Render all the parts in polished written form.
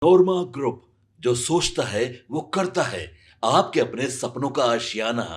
नोरमा group, जो सोचता है वो करता है। आपके अपने सपनों का आशियाना।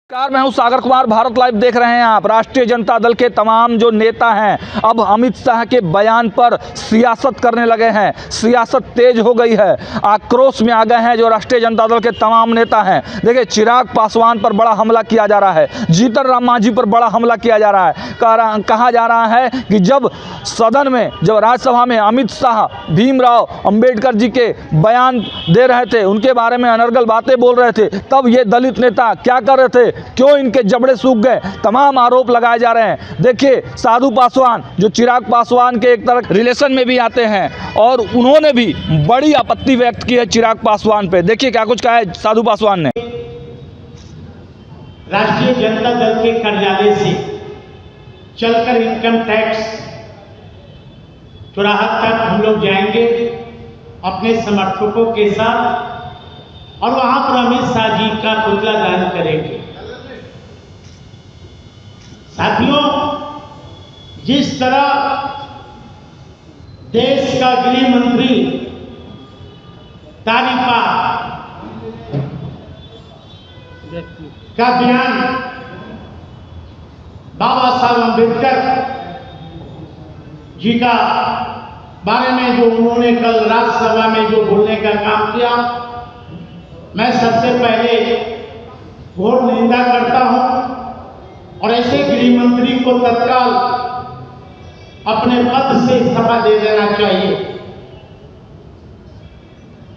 नमस्कार, मैं हूं सागर कुमार। भारत लाइव देख रहे हैं आप। राष्ट्रीय जनता दल के तमाम जो नेता हैं अब अमित शाह के बयान पर सियासत करने लगे हैं। सियासत तेज हो गई है, आक्रोश में आ गए हैं जो राष्ट्रीय जनता दल के तमाम नेता हैं। देखिए, चिराग पासवान पर बड़ा हमला किया जा रहा है, जीतन राम मांझी पर बड़ा हमला किया जा रहा है। कहा जा रहा है कि जब सदन में, जब राज्यसभा में अमित शाह भीमराव अंबेडकर जी के बयान दे रहे थे, उनके बारे में अनर्गल बातें बोल रहे थे, तब ये दलित नेता क्या कर रहे थे, क्यों इनके जबड़े सूख गए, तमाम आरोप लगाए जा रहे हैं। देखिए, साधु पासवान जो चिराग पासवान के एक तरह रिलेशन में भी आते हैं, और उन्होंने भी बड़ी आपत्ति व्यक्त की है चिराग पासवान पे। देखिए क्या कुछ कहा है साधु पासवान ने। राष्ट्रीय जनता दल के कार्यालय से चलकर इनकम टैक्स चौराहा तक हम लोग जाएंगे अपने समर्थकों के साथ, और वहां पर अमित शाह जी का पुतला दहन करेंगे। साथियों, जिस तरह देश का गृह मंत्री तारिका का बयान बाबा साहब अम्बेडकर जी का बारे में जो उन्होंने कल राज्यसभा में जो बोलने का काम किया, मैं सबसे पहले घोर निंदा करता हूं, और ऐसे गृह मंत्री को तत्काल अपने पद से इस्तीफा दे देना चाहिए।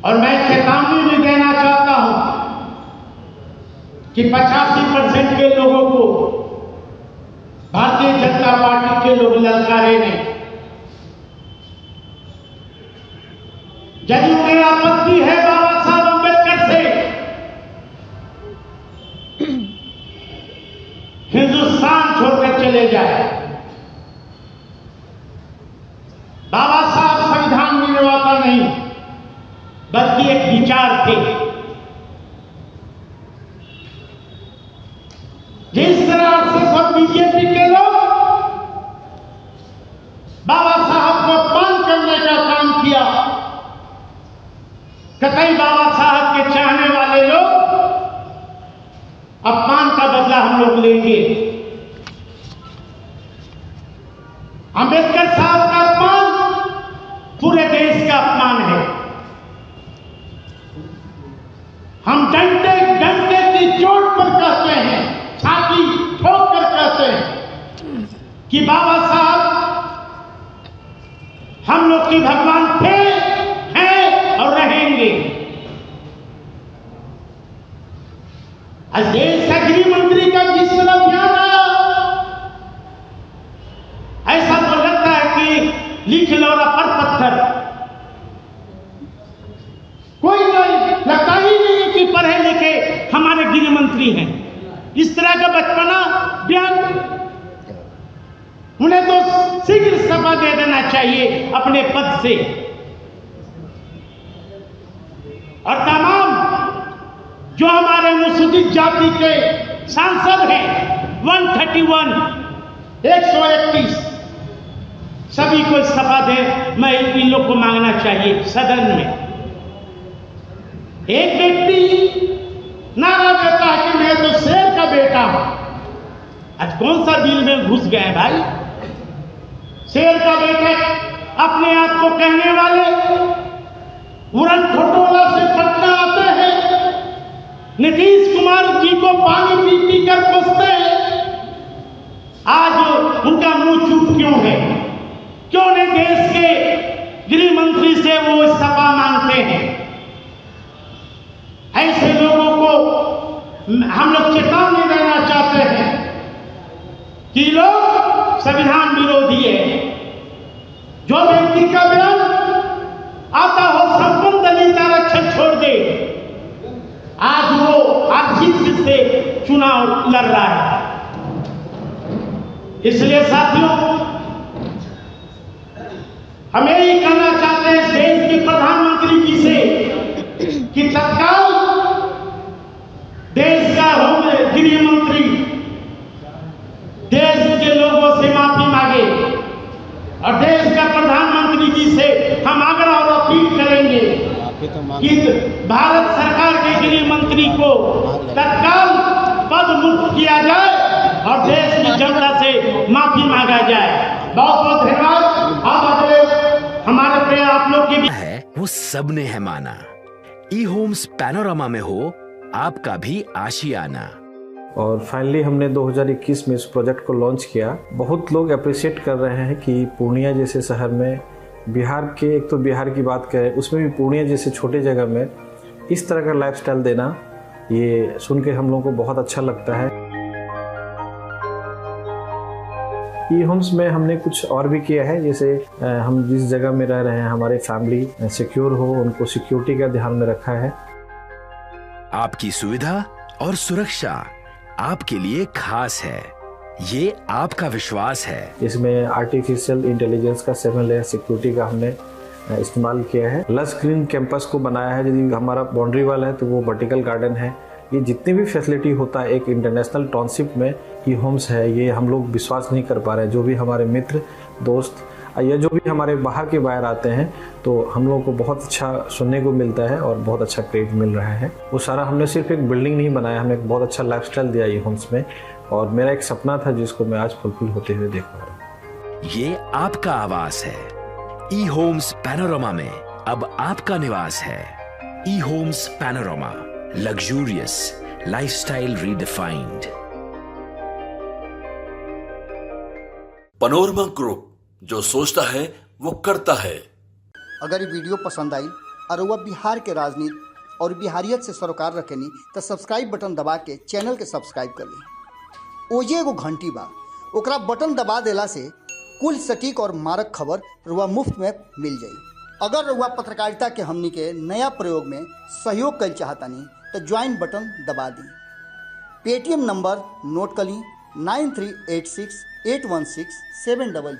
और मैं चेतावनी भी देना चाहता हूं कि 85% के लोगों को भारतीय जनता पार्टी के लोग ललकारे ने। यदि उन्हें आपत्ति है बाबा साहब अम्बेडकर से, हिंदुस्तान छोड़कर चले जाए। बाबा साहब संविधान निर्माता नहीं, बल्कि एक विचार थे। जिस तरह से सब बीजेपी के लोग बाबा साहब को अपमान करने का काम किया, कतई बाबा साहब के चाहने वाले लोग अपमान का बदला हम लोग लेंगे। अंबेडकर साहब का अपमान पूरे देश का अपमान है। हम डंडे डंडे की चोट पर कहते हैं, छाती ठोक कर कहते हैं कि बाबा साहब हम लोग की भगवान थे, हैं और रहेंगे। आज देश का गृह मंत्री का जिस तरह बयान आया, ऐसा तो लगता है कि लिख लो पर पत्थर। कोई लगता ही नहीं कि पढ़े लिखे हमारे गृह मंत्री हैं। इस तरह का बचपना बयान, उन्हें तो शीघ्र इस्तीफा दे देना चाहिए अपने पद से। और तमाम जो हमारे अनुसूचित जाति के सांसद हैं 131 131 सभी को इस्तीफा दे, मैं इन लोग को मांगना चाहिए सदन में। एक व्यक्ति नारा देता है कि मैं तो शेर का बेटा हूं। आज कौन सा दिल में घुस गए भाई? शेर का बेटा अपने आप को कहने वाले उड़न खटोला से पटना आते हैं, नीतीश कुमार जी को पानी पी पी कर पोसते हैं। आज उनका मुंह चुप क्यों है? क्यों नहीं देश के गृह मंत्री से वो इस्तीफा मांगते हैं? ऐसे लोगों को हम लोग चेतावनी देना चाहते हैं कि लोग संविधान विरोधी है। जो व्यक्ति का बयान आता हो संपूर्ण दलित आरक्षण छोड़ दे, आज वो आर्थिक से चुनाव लड़ रहा है। इसलिए साथियों, हम यही कहना चाहते हैं देश के प्रधानमंत्री जी से कि तत्काल देश का गृह मंत्री देश के लोगों से माफी मांगे, और देश का प्रधानमंत्री जी से कि भारत सरकार के गृह मंत्री को तत्काल पद मुक्त किया जाए और देश की जनता से माफी मांगा जाए। बहुत बहुत धन्यवाद। अब अगले हमारे प्रिय आप लोग की है वो सबने है माना। ई होम्स पैनोरामा में हो आपका भी आशियाना। और फाइनली हमने 2021 में इस प्रोजेक्ट को लॉन्च किया। बहुत लोग अप्रिशिएट कर रहे हैं कि पूर्णिया जैसे शहर में, बिहार के, एक तो बिहार की बात करें उसमें भी पूर्णिया जैसे छोटे जगह में इस तरह का लाइफस्टाइल देना, ये सुन के हम लोगों को बहुत अच्छा लगता है। ई होम्स में हमने कुछ और भी किया है, जैसे हम जिस जगह में रह रहे हैं हमारे फैमिली सिक्योर हो, उनको सिक्योरिटी का ध्यान में रखा है। आपकी सुविधा और सुरक्षा आपके लिए खास है, ये आपका विश्वास है। इसमें आर्टिफिशियल इंटेलिजेंस का 7 लेयर सिक्योरिटी का हमने इस्तेमाल किया है। लस ग्रीन कैंपस को बनाया है। यदि हमारा बाउंड्री वाल है तो वो वर्टिकल गार्डन है। ये जितनी भी फैसिलिटी होता है एक इंटरनेशनल टाउनशिप में ई होम्स है, ये हम लोग विश्वास नहीं कर पा रहे हैं। जो भी हमारे मित्र दोस्त या जो भी हमारे बाहर के बाहर आते हैं तो हम लोगों को बहुत अच्छा सुनने को मिलता है और बहुत अच्छा क्रेडिट मिल रहा है। वो सारा हमने सिर्फ एक बिल्डिंग नहीं बनाया, हमने एक बहुत अच्छा लाइफस्टाइल दिया ई होम्स में, और मेरा एक सपना था जिसको मैं आज फुलफिल होते हुए देख पा रहा हूँ। ये आपका आवास है। ई होम्स पैनोरामा में अब आपका निवास है। E Homes Panorama, luxurious lifestyle redefined. Panorama Group, जो सोचता है वो करता है। अगर ये वीडियो पसंद आई और वह बिहार के राजनीति और बिहारियत से सरोकार रखेनी तो सब्सक्राइब बटन दबा के चैनल के सब्सक्राइब कर ली। ओजे एगो घंटी बा, ओकरा बटन दबा देला से कुल सटीक और मारक खबर रुआ मुफ्त में मिल जाई। अगर रुआ पत्रकारिता के हमनी के नया प्रयोग में सहयोग कर चाहतानी तो ज्वाइन बटन दबा दी। पेटीएम नंबर नोट कर ली 9386816700।